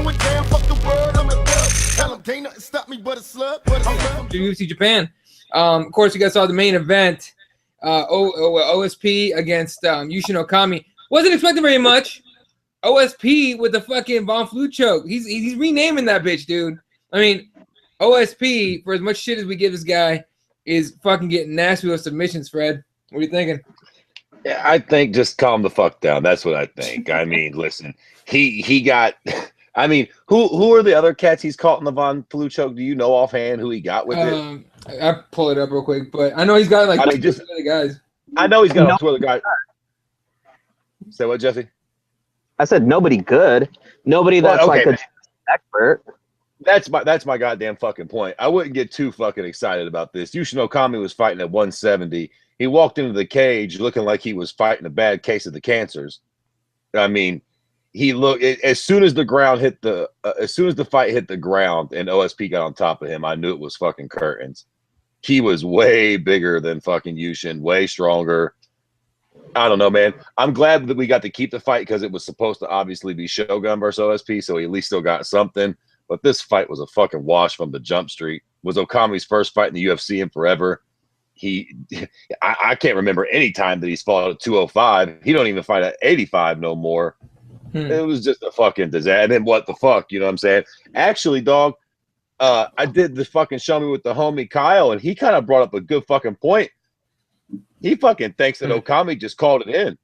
going down, fuck the word, I'm a thug. Tell him, can't nothing stop me but a slug. UFC Japan. Of course, you guys saw the main event. OSP against Yushin Okami. Wasn't expecting very much. OSP with the fucking Von Flue choke. He's renaming that bitch, dude. I mean, OSP, for as much shit as we give this guy, is fucking getting nasty with submissions, Fred. What are you thinking? Yeah, I think just calm the fuck down. That's what I think. I mean, listen, he got. I mean, who are the other cats he's caught in the Von Flue choke? Do you know offhand who he got with it? I pull it up real quick, but I know he's got like just other guys. I know he's got two other guys. Say what, Jesse? I said nobody good. Nobody that's like an expert. That's my goddamn fucking point. I wouldn't get too fucking excited about this. Yushin Okami was fighting at 170. He walked into the cage looking like he was fighting a bad case of the cancers. I mean, he looked as soon as the fight hit the ground and OSP got on top of him, I knew it was fucking curtains. He was way bigger than fucking Yushin, way stronger. I don't know, man. I'm glad that we got to keep the fight because it was supposed to obviously be Shogun versus OSP, so he at least still got something. But this fight was a fucking wash from the jump street. It was Okami's first fight in the UFC in forever. I can't remember any time that he's fought at 205. He don't even fight at 85 no more. It was just a fucking disaster. And then what the fuck, you know what I'm saying? Actually, dog, I did the fucking show me with the homie Kyle, and he kind of brought up a good fucking point. He fucking thinks that Okami just called it in.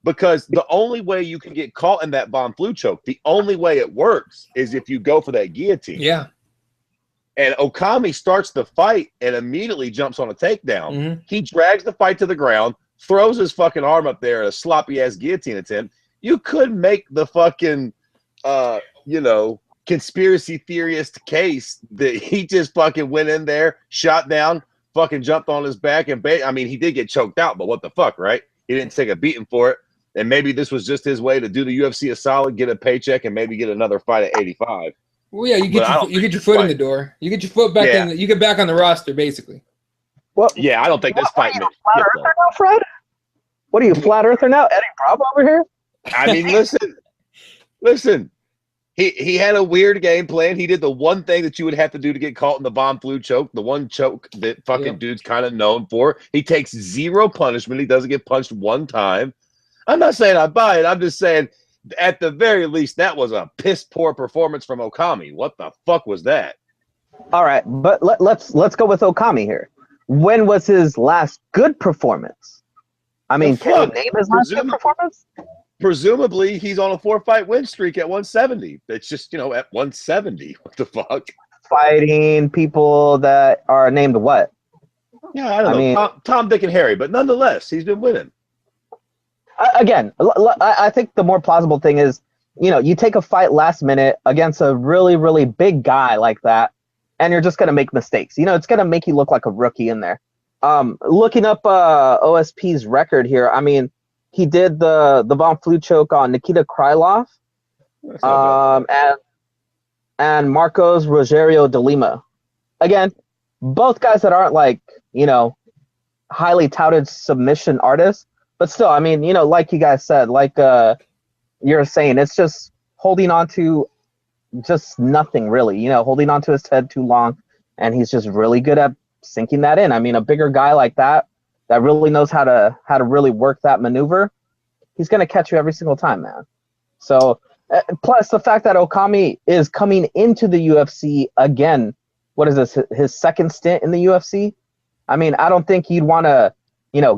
Because the only way you can get caught in that Von Flue choke, the only way it works is if you go for that guillotine. Yeah. And Okami starts the fight and immediately jumps on a takedown. He drags the fight to the ground, throws his fucking arm up there at a sloppy-ass guillotine attempt. You could make the fucking, conspiracy theorist case that he just fucking went in there, shot down, fucking jumped on his back, and I mean, he did get choked out, but what the fuck, right? He didn't take a beating for it. And maybe this was just his way to do the UFC a solid, get a paycheck, and maybe get another fight at 85. Well, yeah, you get your foot in the door. You get your foot back in. You get back on the roster, basically. Well, yeah, I don't think this fight. Flat earther now, Fred? What are you, flat earther now? Eddie Bravo over here? I mean, listen. He had a weird game plan. He did the one thing that you would have to do to get caught in the Von Flue choke, the one choke that fucking dude's kind of known for. He takes zero punishment. He doesn't get punched one time. I'm not saying I buy it. I'm just saying, at the very least, that was a piss poor performance from Okami. What the fuck was that? All right, but let's go with Okami here. When was his last good performance? I mean, can you name his last good performance? Presumably, he's on a 4-fight win streak at 170. It's just, at 170. What the fuck? Fighting people that are named what? Yeah, I don't know. Mean, Tom, Dick, and Harry. But nonetheless, he's been winning. Again, I think the more plausible thing is, you take a fight last minute against a really, really big guy like that, and you're just going to make mistakes. It's going to make you look like a rookie in there. Looking up OSP's record here, I mean, he did the Von Flue choke on Nikita Krylov and Marcos Rogerio de Lima. Again, both guys that aren't like, highly touted submission artists, but still, I mean, like you guys said, like you're saying, it's just holding on to just nothing really, holding on to his head too long, and he's just really good at sinking that in. I mean, a bigger guy like that really knows how to really work that maneuver, he's going to catch you every single time, man. So, plus the fact that Okami is coming into the UFC again, what is this, his second stint in the UFC? I mean, I don't think you'd want to,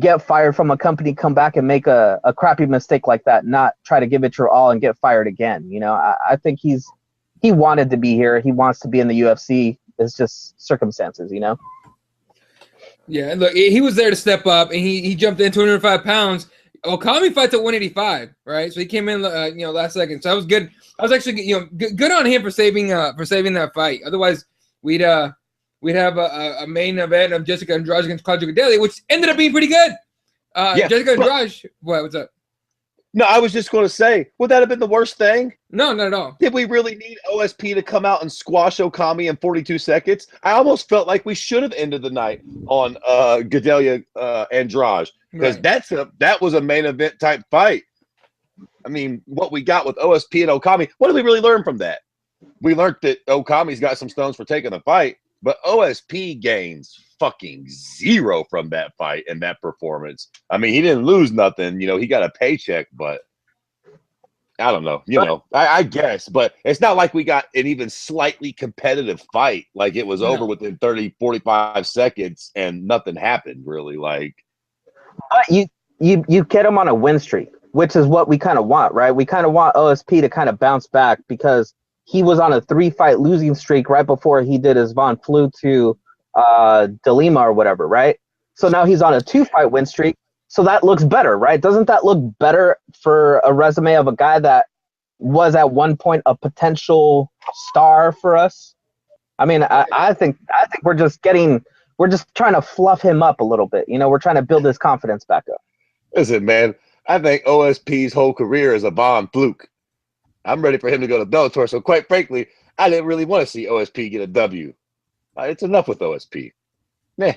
get fired from a company, come back and make a crappy mistake like that, not try to give it your all and get fired again. I think he wanted to be here. He wants to be in the UFC. It's just circumstances, Yeah, look, he was there to step up, and he jumped in 205 pounds. Okami fights at 185, right? So he came in, last second. So that was good. I was actually, good on him for saving that fight. Otherwise, we'd have a main event of Jessica Andrade against Claudia Gadelha, which ended up being pretty good. Jessica Andrade, what's up? No, I was just going to say, would that have been the worst thing? No, not at all. Did we really need OSP to come out and squash Okami in 42 seconds? I almost felt like we should have ended the night on Gadelha Andrade, because that was a main event type fight. I mean, what we got with OSP and Okami, what did we really learn from that? We learned that Okami's got some stones for taking the fight, but OSP gains fucking zero from that fight and that performance. I mean, he didn't lose nothing. You know, he got a paycheck, but I don't know. You know, I guess. But it's not like we got an even slightly competitive fight. Like it was over within 30, 45 seconds and nothing happened, really. Like, you get him on a win streak, which is what we kind of want, right? We kind of want OSP to kind of bounce back because he was on a 3-fight losing streak right before he did his Von Flew to DeLima or whatever, right? So now he's on a 2-fight win streak. So that looks better, right? Doesn't that look better for a resume of a guy that was at one point a potential star for us? I mean, I think we're just trying to fluff him up a little bit. You know, we're trying to build his confidence back up. listen, man, I think OSP's whole career is a Von fluke. I'm ready for him to go to Bellator. So quite frankly, I didn't really want to see OSP get a W. It's enough with OSP. Meh.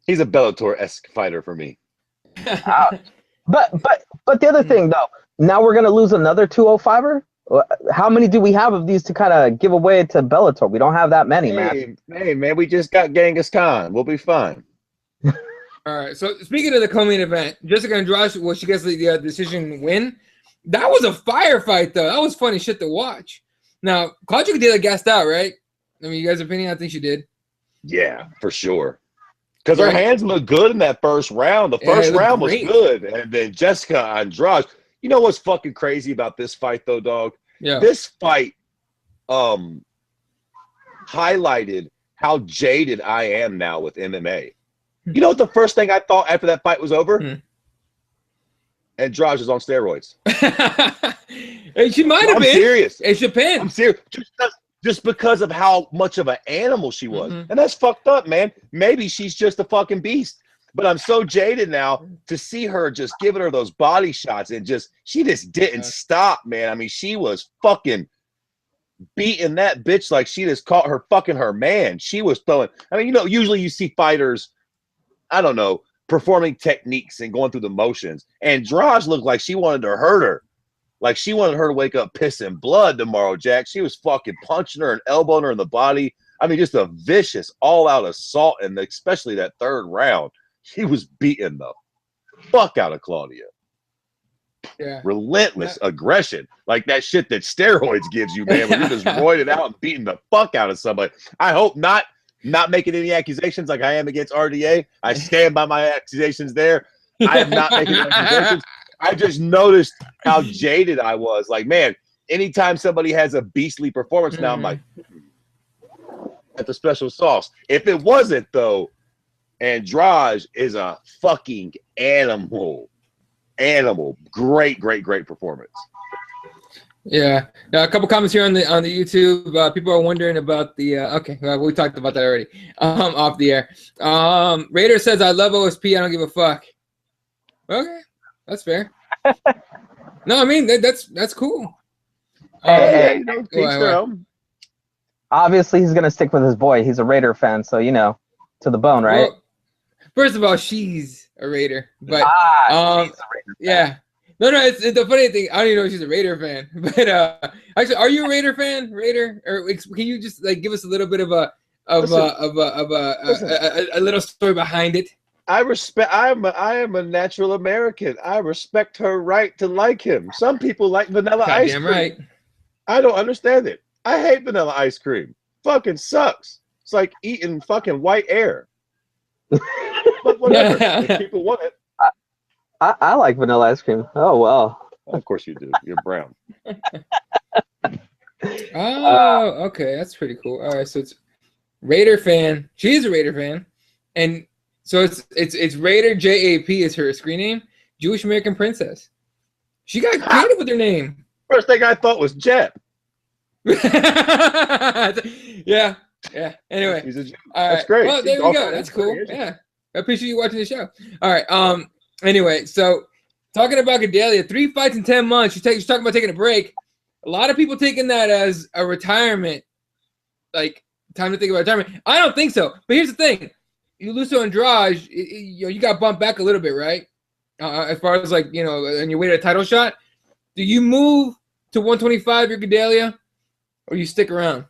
He's a Bellator-esque fighter for me. But the other thing though, now we're gonna lose another 205er. How many do we have of these to kind of give away to Bellator? We don't have that many, man. Hey, man, we just got Genghis Khan. We'll be fine. All right. So speaking of the co-main event, Jessica Andrade, well, she gets the decision win. That was a firefight, though. That was funny shit to watch. Now, Claudia Gadelha gassed out, right? I mean, you guys' opinion? I think she did. Yeah, for sure. Because her hands looked good in that first round. The first round was good. And then Jessica Andrade. You know what's fucking crazy about this fight, though, dog? Yeah. This fight highlighted how jaded I am now with MMA. You know what the first thing I thought after that fight was over? Andrade is on steroids. And she might have been. I'm serious. In Japan. I'm serious. Just because of how much of an animal she was. And that's fucked up, man. Maybe she's just a fucking beast. But I'm so jaded now to see her just giving her those body shots and she just didn't stop, man. I mean, she was fucking beating that bitch like she just caught her man. She was throwing. I mean, you know, usually you see fighters, I don't know, performing techniques and going through the motions. Andrade looked like she wanted to hurt her. Like she wanted her to wake up pissing blood tomorrow, Jack. She was fucking punching her and elbowing her in the body. I mean, just a vicious all-out assault, and especially that third round. He was beating the fuck out of Claudia. Yeah. Relentless aggression. Like that shit that steroids gives you, man, when you're just roided out and beating the fuck out of somebody. I hope not making any accusations like I am against RDA. I stand by my accusations there. I am not making accusations. I just noticed how jaded I was. Like, man, anytime somebody has a beastly performance now, I'm like, that's a special sauce. If it wasn't, though, Andrade is a fucking animal. Great performance. Yeah. Now, a couple comments here on the YouTube. People are wondering about the we talked about that already. Off the air. Raider says, I love OSP, I don't give a fuck. Okay, that's fair. No, I mean that's cool. Hey, you know, teach their own. Obviously he's gonna stick with his boy. He's a Raider fan, so you know, to the bone, right? Well, first of all, she's a Raider, but she's a Raider fan. Yeah. No, it's the funny thing. I don't even know if she's a Raider fan, but actually, are you a Raider fan, Raider? Or can you just like give us a little bit of a little story behind it? I am a natural American. I respect her right to like him. Some people like vanilla ice cream. Right. I don't understand it. I hate vanilla ice cream. Fucking sucks. It's like eating fucking white air. But whatever. If people want it. I like vanilla ice cream. Oh, well. Of course you do. You're brown. Oh, okay. That's pretty cool. All right. So it's Raider fan. She's a Raider fan. And so it's Raider JAP is her screen name. Jewish American Princess. She got creative with her name. First thing I thought was Jep. Yeah. Anyway. He's a Jew. All That's right. great. Well, there we go. That's cool. Yeah. I appreciate you watching the show. All right. Anyway, so talking about Gadelha, 3 fights in 10 months. She's talking about taking a break. A lot of people taking that as a retirement, like time to think about retirement. I don't think so. But here's the thing: you lose to Andrade, you got bumped back a little bit, right? As far as like on your way to a title shot. Do you move to 125, your Gadelha, or you stick around?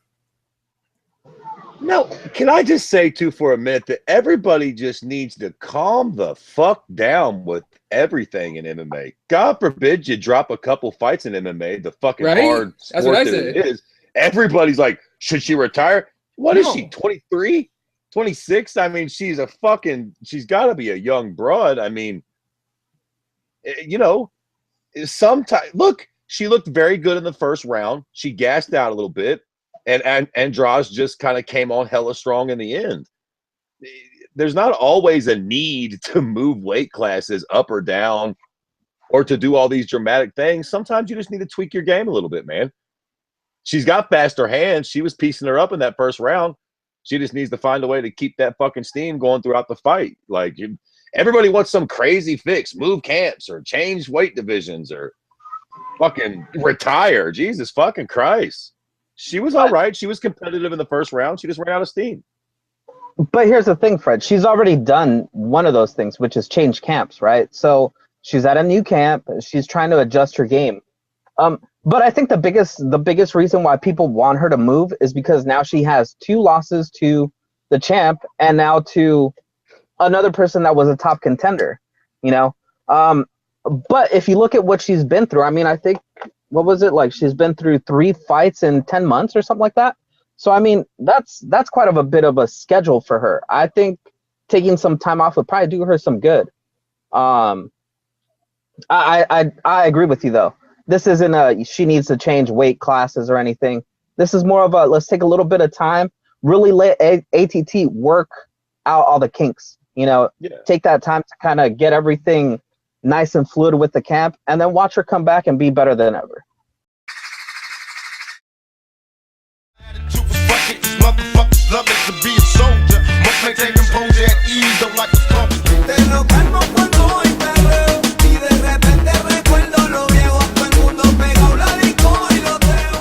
No, can I just say too for a minute that everybody just needs to calm the fuck down with everything in MMA. God forbid you drop a couple fights in MMA, the fucking Right? hard That's what I sport that said. it is. Everybody's like, should she retire? What is she, 23? 26? I mean, she's got to be a young broad. I mean, you know, sometimes, look, she looked very good in the first round. She gassed out a little bit. And Andrade just kind of came on hella strong in the end. There's not always a need to move weight classes up or down or to do all these dramatic things. Sometimes you just need to tweak your game a little bit, man. She's got faster hands. She was piecing her up in that first round. She just needs to find a way to keep that fucking steam going throughout the fight. Like, everybody wants some crazy fix, move camps or change weight divisions or fucking retire. Jesus fucking Christ. She was all right. She was competitive in the first round. She just ran out of steam. But here's the thing, Fred. She's already done one of those things, which is change camps, right? So she's at a new camp. She's trying to adjust her game. But I think the biggest reason why people want her to move is because now she has 2 losses to the champ and now to another person that was a top contender, you know? But if you look at what she's been through, I mean, I think, what was it, like she's been through 3 fights in 10 months or something like that. So I mean, that's quite of a bit of a schedule for her. I think taking some time off would probably do her some good. I agree with you though. This isn't she needs to change weight classes or anything. This is more of a, let's take a little bit of time, really let ATT work out all the kinks, you know, take that time to kind of get everything nice and fluid with the camp, and then watch her come back and be better than ever. Motherfuckers love it to be a soldier. Must maintain composure at ease, don't like a sculpture. Te lo calmo cuando hoy perreo y de repente recuerdo lo viejo. Todo el mundo pegado la disco y lo teo.